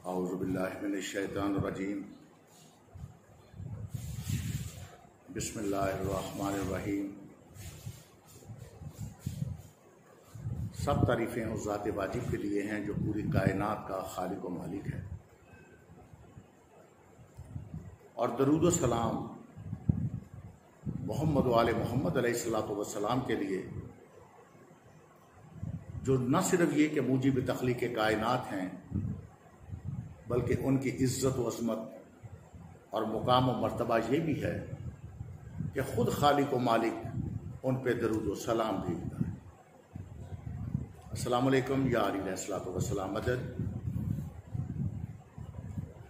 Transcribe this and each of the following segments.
اعوذ باللہ من الشیطان الرجیم بسم اللہ الرحمن الرحیم۔ سب تعریفیں اس ذات واجب کے لیے ہیں جو پوری کائنات کا خالق و مالک ہے، اور درود و سلام محمد و آل محمد علیہ الصلوۃ والسلام کے لیے جو نہ صرف یہ کہ موجب تخلیق کائنات ہیں بلکہ ان کی عزت و عظمت اور مقام و مرتبہ یہ بھی ہے کہ خود خالق و مالک ان پہ درود و سلام بھیجتا ہے۔ السلام علیکم یا علیہ الصلوۃ والسلام مدد۔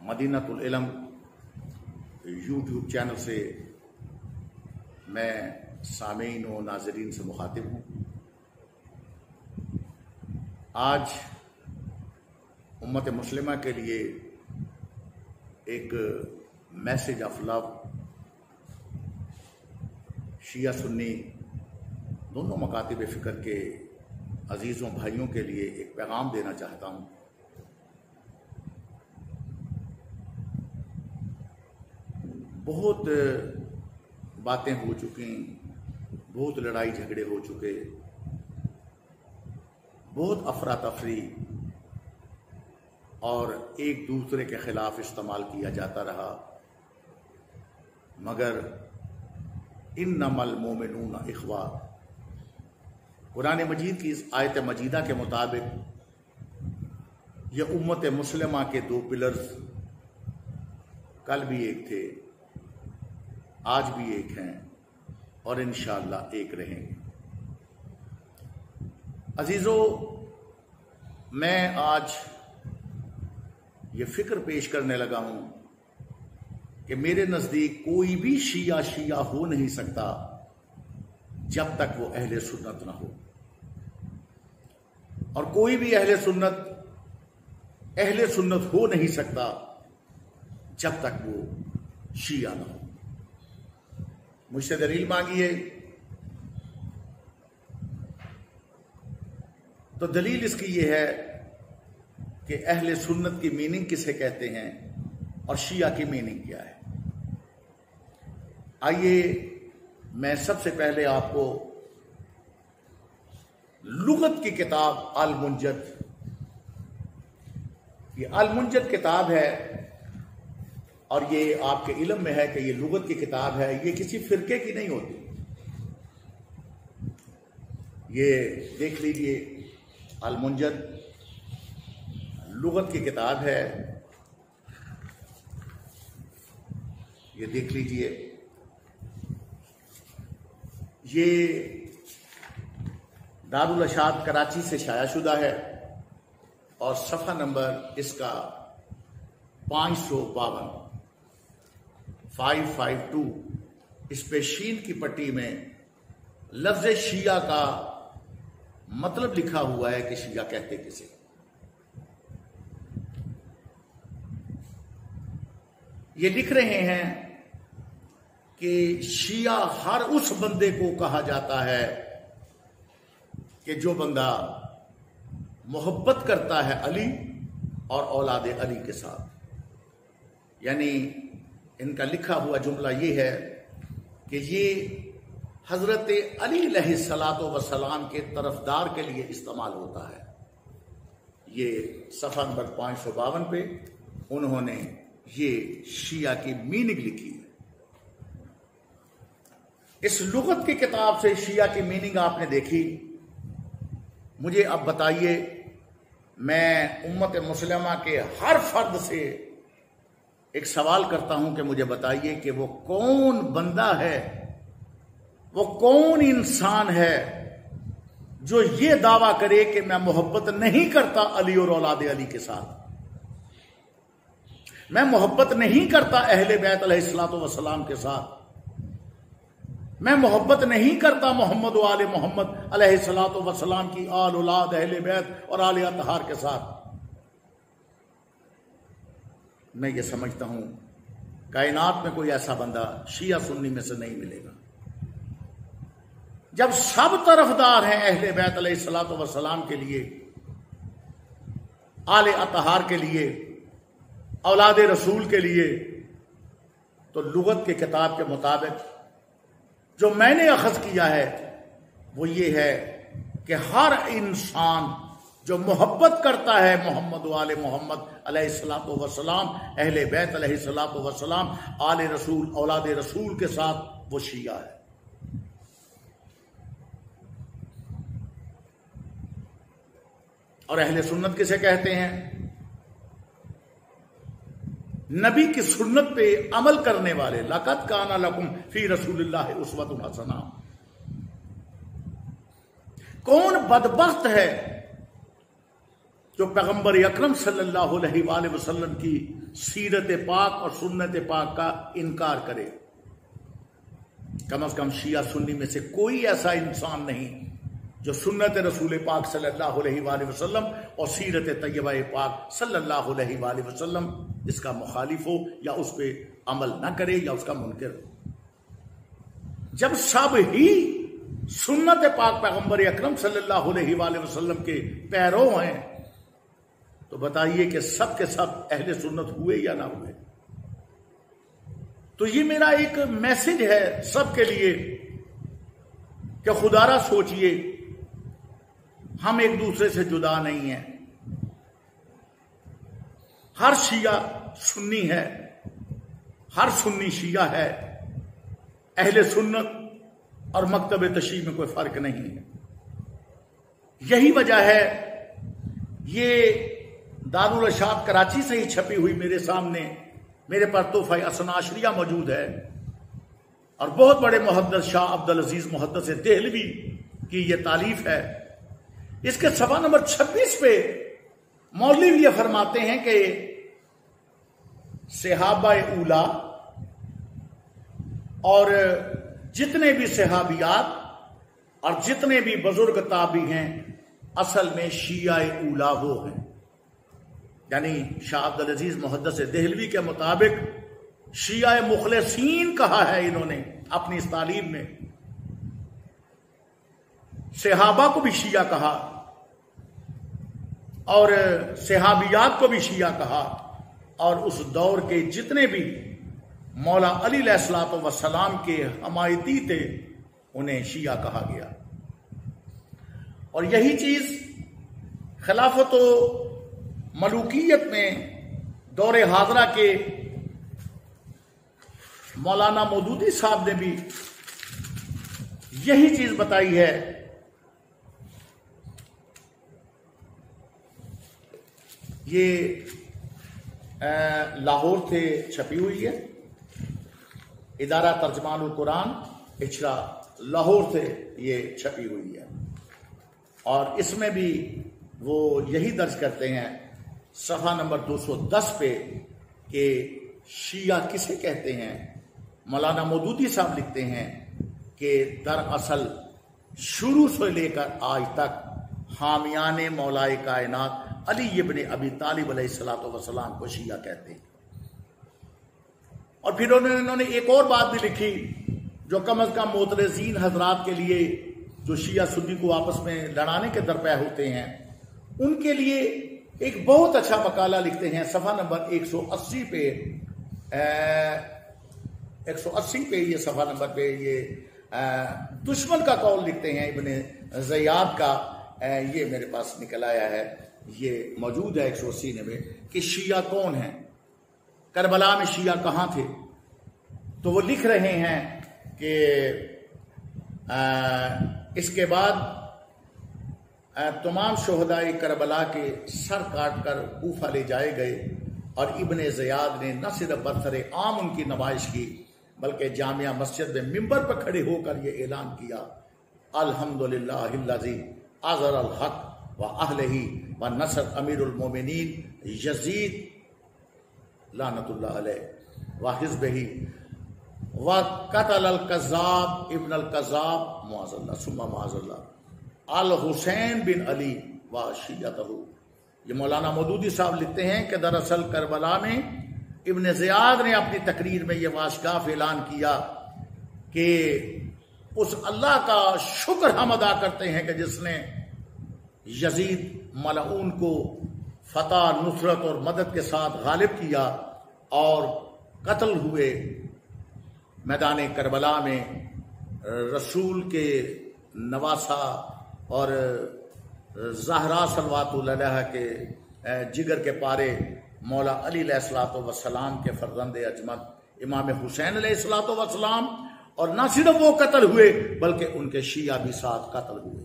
مدینۃ العلم یوٹیوب چینل سے میں سامعین و ناظرین سے مخاطب ہوں۔ آج امت مسلمہ کے لیے ایک میسج آف لو شیعہ سنی دونوں مکاتب فکر کے عزیزوں بھائیوں کے لیے ایک پیغام دینا چاہتا ہوں۔ بہت باتیں ہو چکی، بہت لڑائی جھگڑے ہو چکے، بہت افراتفری اور ایک دوسرے کے خلاف استعمال کیا جاتا رہا، مگر انما المؤمنون اخوہ، قرآن مجید کی اس آیت مجیدہ کے مطابق یہ امت مسلمہ کے دو پلرز کل بھی ایک تھے، آج بھی ایک ہیں اور انشاءاللہ ایک رہیں گے۔ عزیزو، میں آج یہ فکر پیش کرنے لگا ہوں کہ میرے نزدیک کوئی بھی شیعہ ہو نہیں سکتا جب تک وہ اہل سنت نہ ہو، اور کوئی بھی اہل سنت ہو نہیں سکتا جب تک وہ شیعہ نہ ہو۔ مجھ سے دلیل مانگیے تو دلیل اس کی یہ ہے کہ اہل سنت کی میننگ کسے کہتے ہیں اور شیعہ کی میننگ کیا ہے۔ آئیے میں سب سے پہلے آپ کو لغت کی کتاب المنجد، یہ المنجد کتاب ہے، اور یہ آپ کے علم میں ہے کہ یہ لغت کی کتاب ہے، یہ کسی فرقے کی نہیں ہوتی۔ یہ دیکھ لیجئے، المنجد لغت کی کتاب ہے، یہ دیکھ لیجئے۔ یہ دارالاشاد کراچی سے شائع شدہ ہے اور صفحہ نمبر اس کا 552 552، اس پہ شین کی پٹی میں لفظ شیعہ کا مطلب لکھا ہوا ہے کہ شیعہ کہتے کسے۔ یہ لکھ رہے ہیں کہ شیعہ ہر اس بندے کو کہا جاتا ہے کہ جو بندہ محبت کرتا ہے علی اور اولاد علی کے ساتھ۔ یعنی ان کا لکھا ہوا جملہ یہ ہے کہ یہ حضرت علی علیہ الصلوۃ والسلام کے طرفدار کے لیے استعمال ہوتا ہے۔ یہ صفحہ نمبر 552 پہ انہوں نے یہ شیعہ کی میننگ لکھی ہے۔ اس لغت کی کتاب سے شیعہ کی میننگ آپ نے دیکھی۔ مجھے اب بتائیے، میں امت مسلمہ کے ہر فرد سے ایک سوال کرتا ہوں کہ مجھے بتائیے کہ وہ کون بندہ ہے، وہ کون انسان ہے جو یہ دعویٰ کرے کہ میں محبت نہیں کرتا علی اور اولاد علی کے ساتھ، میں محبت نہیں کرتا اہل بیت علیہ الصلوۃ والسلام کے ساتھ، میں محبت نہیں کرتا محمد و آل محمد علیہ الصلوۃ والسلام کی آل اولاد اہل بیت اور آل اطہار کے ساتھ۔ میں یہ سمجھتا ہوں کائنات میں کوئی ایسا بندہ شیعہ سنی میں سے نہیں ملے گا۔ جب سب طرفدار ہیں اہل بیت علیہ الصلوۃ والسلام کے لیے، آل اطہار کے لیے، اولاد رسول کے لیے تو لغت کے کتاب کے مطابق جو میں نے اخذ کیا ہے وہ یہ ہے کہ ہر انسان جو محبت کرتا ہے محمد و آل محمد علیہ الصلوۃ والسلام، اہل بیت علیہ الصلوۃ والسلام، آل رسول، اولاد رسول کے ساتھ، وہ شیعہ ہے۔ اور اہل سنت کسے کہتے ہیں؟ نبی کی سنت پہ عمل کرنے والے۔ لقد کان لکم فی رسول اللہ اسوۃ حسنہ۔ کون بدبخت ہے جو پیغمبر اکرم صلی اللہ علیہ وآلہ وسلم کی سیرت پاک اور سنت پاک کا انکار کرے؟ کم از کم شیعہ سنی میں سے کوئی ایسا انسان نہیں جو سنت رسول پاک صلی اللہ علیہ وآلہ وسلم اور سیرت طیبہ پاک صلی اللہ علیہ وآلہ وسلم اس کا مخالف ہو یا اس پہ عمل نہ کرے یا اس کا منکر ہو۔ جب سب ہی سنت پاک پیغمبر اکرم صلی اللہ علیہ وآلہ وسلم کے پیرو ہیں تو بتائیے کہ سب کے سب اہل سنت ہوئے یا نہ ہوئے؟ تو یہ میرا ایک میسج ہے سب کے لیے کہ خدا را سوچئے، ہم ایک دوسرے سے جدا نہیں ہیں۔ ہر شیعہ سنی ہے، ہر سنی شیعہ ہے، اہل سنت اور مکتب تشیع میں کوئی فرق نہیں ہے۔ یہی وجہ ہے یہ دارالارشاد کراچی سے ہی چھپی ہوئی میرے سامنے، میرے پر تحفہ اثنا عشریہ موجود ہے، اور بہت بڑے محدث شاہ عبدالعزیز محدث دہلوی کی یہ تالیف ہے۔ اس کے صفحہ نمبر 26 پہ مولوی یہ فرماتے ہیں کہ صحابہ اولا اور جتنے بھی صحابیات اور جتنے بھی بزرگ تابعی ہیں اصل میں شیعہ اولا وہ ہیں۔ یعنی شاہ عبدالعزیز محدث دہلوی کے مطابق شیعہ مخلصین کہا ہے انہوں نے اپنی اس تعلیم میں، صحابہ کو بھی شیعہ کہا اور صحابیات کو بھی شیعہ کہا، اور اس دور کے جتنے بھی مولا علی علیہ الصلوۃ والسلام کے حمایتی تھے انہیں شیعہ کہا گیا۔ اور یہی چیز خلافت و ملوکیت میں دور حاضرہ کے مولانا مودودی صاحب نے بھی یہی چیز بتائی ہے۔ یہ لاہور سے چھپی ہوئی ہے، ادارہ ترجمان القرآن اچھرا لاہور سے یہ چھپی ہوئی ہے، اور اس میں بھی وہ یہی درج کرتے ہیں صفحہ نمبر 210 پہ کہ شیعہ کسے کہتے ہیں۔ مولانا مودودی صاحب لکھتے ہیں کہ دراصل شروع سے لے کر آج تک حامیان مولائے کائنات علی ابن ابی طالب علیہ الصلوۃ والسلام کو شیعہ کہتے ہیں۔ اور پھر انہوں نے ایک اور بات بھی لکھی جو کم از کم معترضین حضرات کے لیے جو شیعہ سنی کو آپس میں لڑانے کے درپے ہوتے ہیں ان کے لیے ایک بہت اچھا مقالہ لکھتے ہیں صفحہ نمبر 180 پہ 180 پہ یہ صفحہ نمبر پہ یہ دشمن کا قول لکھتے ہیں ابن زیاد کا، یہ میرے پاس نکل آیا ہے، یہ موجود ہے 180 میں کہ شیعہ کون ہیں، کربلا میں شیعہ کہاں تھے۔ تو وہ لکھ رہے ہیں کہ اس کے بعد تمام شہدائے کربلا کے سر کاٹ کر کوفہ لے جائے گئے، اور ابن زیاد نے نہ صرف برسر عام ان کی نمائش کی بلکہ جامعہ مسجد میں ممبر پر کھڑے ہو کر یہ اعلان کیا، الحمدللہ الذی اظہر الحق و اہلہ و نصر امیر المومنین یزید لعنت اللہ علیہ و حزبہ و قتل الکذاب ابن الکذاب معاذ اللہ ثم معاذ اللہ الحسین بن علی و شیعتہ۔ یہ مولانا مودودی صاحب لکھتے ہیں کہ دراصل کربلا میں ابن زیاد نے اپنی تقریر میں یہ واشگاف اعلان کیا کہ اس اللہ کا شکر ہم ادا کرتے ہیں کہ جس نے یزید ملعون کو فتح، نصرت اور مدد کے ساتھ غالب کیا اور قتل ہوئے میدان کربلا میں رسول کے نواسا اور زہرا صلوات اللہ علیہ کے جگر کے پارے مولا علی علیہ الصلوۃ والسلام کے فرزند اجمل امام حسین علیہ الصلوۃ والسلام، اور نہ صرف وہ قتل ہوئے بلکہ ان کے شیعہ بھی ساتھ قتل ہوئے۔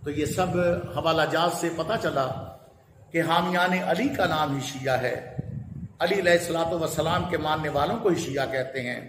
تو یہ سب حوالہ جات سے پتہ چلا کہ حامیان علی کا نام ہی شیعہ ہے۔ علی علیہ الصلوۃ والسلام کے ماننے والوں کو ہی شیعہ کہتے ہیں،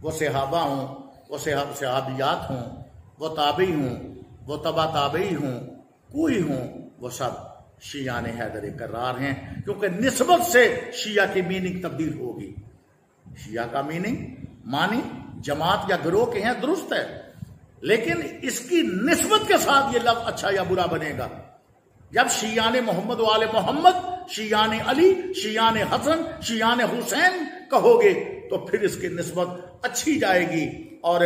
وہ صحابہ ہوں، وہ صحابیات ہوں، وہ تابعی ہوں، وہ تبع تابعی ہوں، کوئی ہوں، وہ سب شیعان حیدر کرار ہیں، کیونکہ نسبت سے شیعہ کی میننگ تبدیل ہوگی۔ شیعہ کا میننگ معنی جماعت یا گروہ کے ہیں، درست ہے، لیکن اس کی نسبت کے ساتھ یہ لفظ اچھا یا برا بنے گا۔ جب شیعان محمد و آل محمد، شیعان علی، شیعان حسن، شیعان حسین کہو گے تو پھر اس کی نسبت اچھی جائے گی اور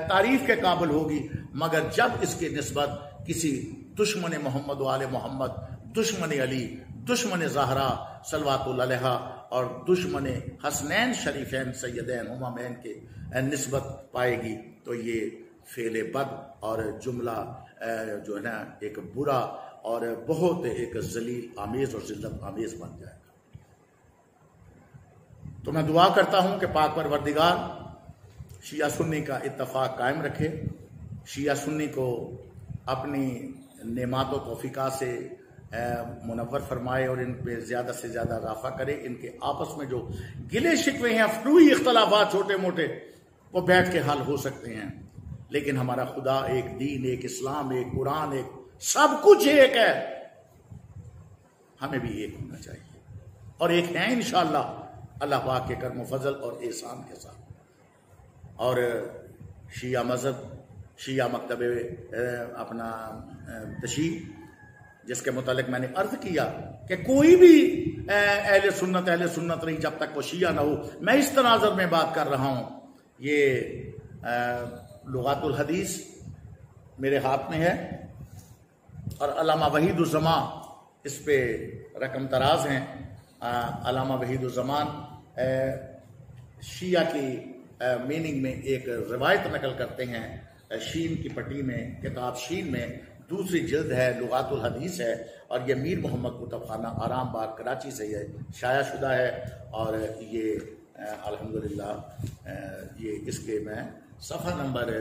تعریف کے قابل ہوگی، مگر جب اس کی نسبت کسی دشمن محمد و آل محمد، دشمن علی، دشمن زہرا صلوات اللہ علیہ اور دشمن حسنین شریفین سیدین امامین کے نسبت پائے گی تو یہ فعل بد اور جملہ جو ہے نا ایک برا اور بہت ایک ذلیل آمیز اور ذلت آمیز بن جائے گا۔ تو میں دعا کرتا ہوں کہ پاک پروردگار شیعہ سنی کا اتفاق قائم رکھے، شیعہ سنی کو اپنی نعمات و توفیقات سے منور فرمائے اور ان پہ زیادہ سے زیادہ رافع کرے۔ ان کے آپس میں جو گلے شکوے ہیں، فروئی اختلافات چھوٹے موٹے، وہ بیٹھ کے حل ہو سکتے ہیں، لیکن ہمارا خدا ایک دین، ایک اسلام، ایک قرآن، ایک سب کچھ ایک ہے، ہمیں بھی ایک ہونا چاہیے اور ایک ہیں انشاءاللہ اللہ پاک کے کرم و فضل اور احسان کے ساتھ۔ اور شیعہ مذہب، شیعہ مکتب اپنا تشیع، جس کے متعلق میں نے عرض کیا کہ کوئی بھی اہل سنت نہیں جب تک وہ شیعہ نہ ہو۔ میں اس تناظر میں بات کر رہا ہوں، یہ لغات الحدیث میرے ہاتھ میں ہے اور علامہ وحید الزمان اس پہ رقم تراز ہیں۔ علامہ وحید الزمان شیعہ کی میننگ میں ایک روایت نقل کرتے ہیں، شین کی پٹی میں، کتاب شین میں دوسری جلد ہے، لغات الحدیث ہے، اور یہ میر محمد کتب خانہ آرام باغ کراچی سے یہ شائع شدہ ہے، اور یہ الحمدللہ یہ اس کے میں صفحہ نمبر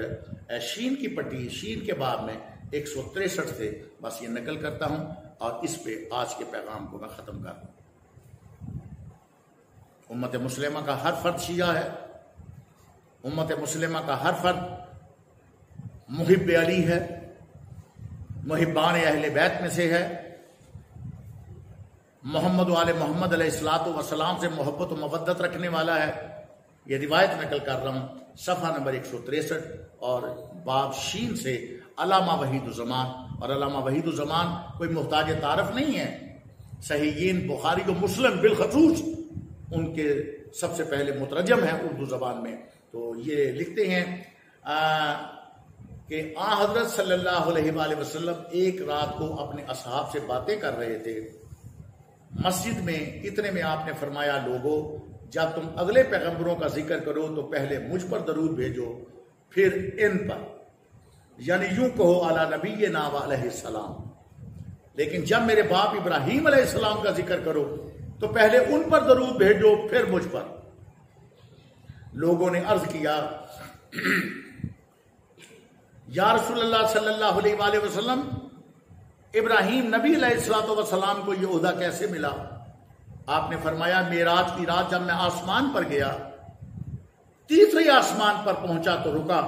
شین کی پٹی، شین کے باب میں 163 سے بس یہ نقل کرتا ہوں اور اس پہ آج کے پیغام کو میں ختم کر دوں۔ امت مسلمہ کا ہر فرد شیعہ ہے، امت مسلمہ کا ہر فرد محب علی ہے، محبان اہل بیت میں سے ہے، محمد و آل محمد علیہ الصلوۃ والسلام سے محبت و مودت رکھنے والا ہے۔ یہ روایت نقل کر رہا ہوں، صفحہ نمبر 163 اور باب شین سے، علامہ وحید الزمان۔ اور علامہ وحید الزمان کوئی محتاج تعارف نہیں ہے، صحیحین بخاری و مسلم بالخصوص ان کے سب سے پہلے مترجم ہیں اردو زبان میں۔ تو یہ لکھتے ہیں کہ حضرت صلی اللہ علیہ وآلہ وسلم ایک رات کو اپنے اصحاب سے باتیں کر رہے تھے مسجد میں، اتنے میں آپ نے فرمایا، لوگو جب تم اگلے پیغمبروں کا ذکر کرو تو پہلے مجھ پر درود بھیجو، پھر ان پر، یعنی یوں کہو علی نبینا علیہ السلام، لیکن جب میرے باپ ابراہیم علیہ السلام کا ذکر کرو تو پہلے ان پر درود بھیجو پھر مجھ پر۔ لوگوں نے عرض کیا، یا رسول اللہ صلی اللہ علیہ وآلہ وسلم، ابراہیم نبی علیہ السلام کو یہ عہدہ کیسے ملا؟ آپ نے فرمایا، معراج کی رات جب میں آسمان پر گیا، تیسرے آسمان پر پہنچا تو رکا،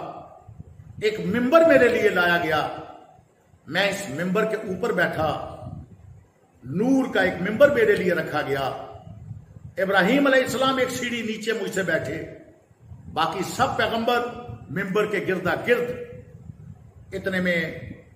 ایک ممبر میرے لیے لایا گیا، میں اس ممبر کے اوپر بیٹھا، نور کا ایک ممبر میرے لیے رکھا گیا، ابراہیم علیہ السلام ایک سیڑھی نیچے مجھ سے بیٹھے، باقی سب پیغمبر ممبر کے گردا گرد۔ اتنے میں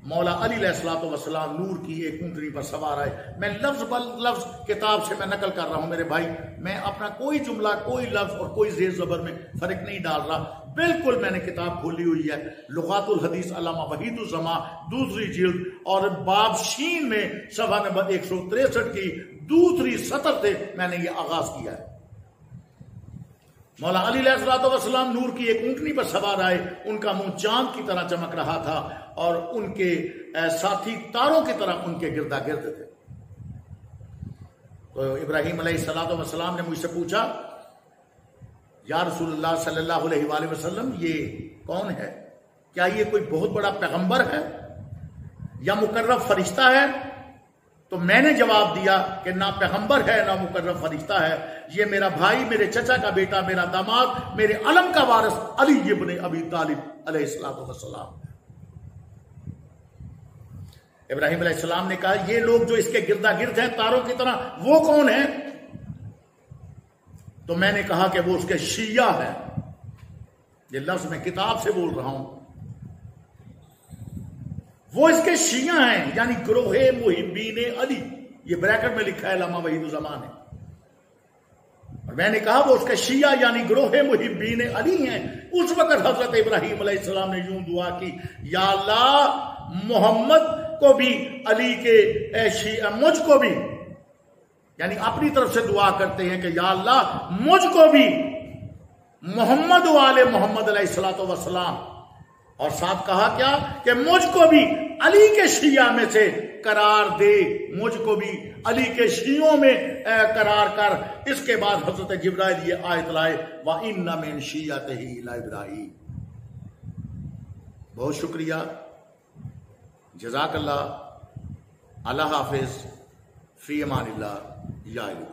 مولا علی علیہ الصلوۃ والسلام نور کی ایک اونٹنی پر سوار آئے۔ میں لفظ بل لفظ کتاب سے میں نقل کر رہا ہوں میرے بھائی، میں اپنا کوئی جملہ، کوئی لفظ اور کوئی زیر زبر میں فرق نہیں ڈال رہا، بالکل میں نے کتاب کھولی ہوئی ہے، لغات الحدیث علامہ وحید الزماں، دوسری جلد، اور باب شین میں صفحہ نمبر 163 کی دوسری سطر سے میں نے یہ آغاز کیا ہے۔ مولا علی علیہ الصلوۃ والسلام نور کی ایک اونٹنی پر سوار آئے، ان کا منہ چاند کی طرح چمک رہا تھا اور ان کے ساتھی تاروں کی طرح ان کے گردا گرد تھے۔ تو ابراہیم علیہ السلام نے مجھ سے پوچھا، یا رسول اللہ صلی اللہ علیہ وآلہ وسلم، یہ کون ہے؟ کیا یہ کوئی بہت بڑا پیغمبر ہے یا مقرب فرشتہ ہے؟ تو میں نے جواب دیا کہ نہ پیغمبر ہے نہ مقرب فرشتہ ہے، یہ میرا بھائی، میرے چچا کا بیٹا، میرا داماد، میرے علم کا وارث علی ابن ابی طالب علیہ السلام۔ ابراہیم علیہ السلام نے کہا، یہ لوگ جو اس کے گردا گرد ہیں تاروں کی طرح، وہ کون ہیں؟ تو میں نے کہا کہ وہ اس کے شیعہ ہیں۔ یہ لفظ میں کتاب سے بول رہا ہوں، وہ اس کے شیعہ ہیں، یعنی گروہ محبین علی، یہ بریکٹ میں لکھا ہے علامہ وحید الزماں نے۔ اور میں نے کہا وہ اس کے شیعہ یعنی گروہ محبین علی ہیں۔ اس وقت حضرت ابراہیم علیہ السلام نے یوں دعا کی، یا اللہ محمد کو بھی، علی کے شیعہ، مجھ کو بھی، یعنی اپنی طرف سے دعا کرتے ہیں کہ یا اللہ مجھ کو بھی محمد و آل محمد علیہ الصلوۃ والسلام، اور ساتھ کہا کیا کہ مجھ کو بھی علی کے شیعہ میں سے قرار دے، مجھ کو بھی علی کے شیعوں میں قرار کر۔ اس کے بعد حضرت جبرائیل یہ آیت لائے، وَإِنَّ مِن شِيَّتِهِ لَإِبْرَاہِيمَ۔ بہت شکریہ، جزاک اللہ، اللہ حافظ، فی امان اللہ، یا علی۔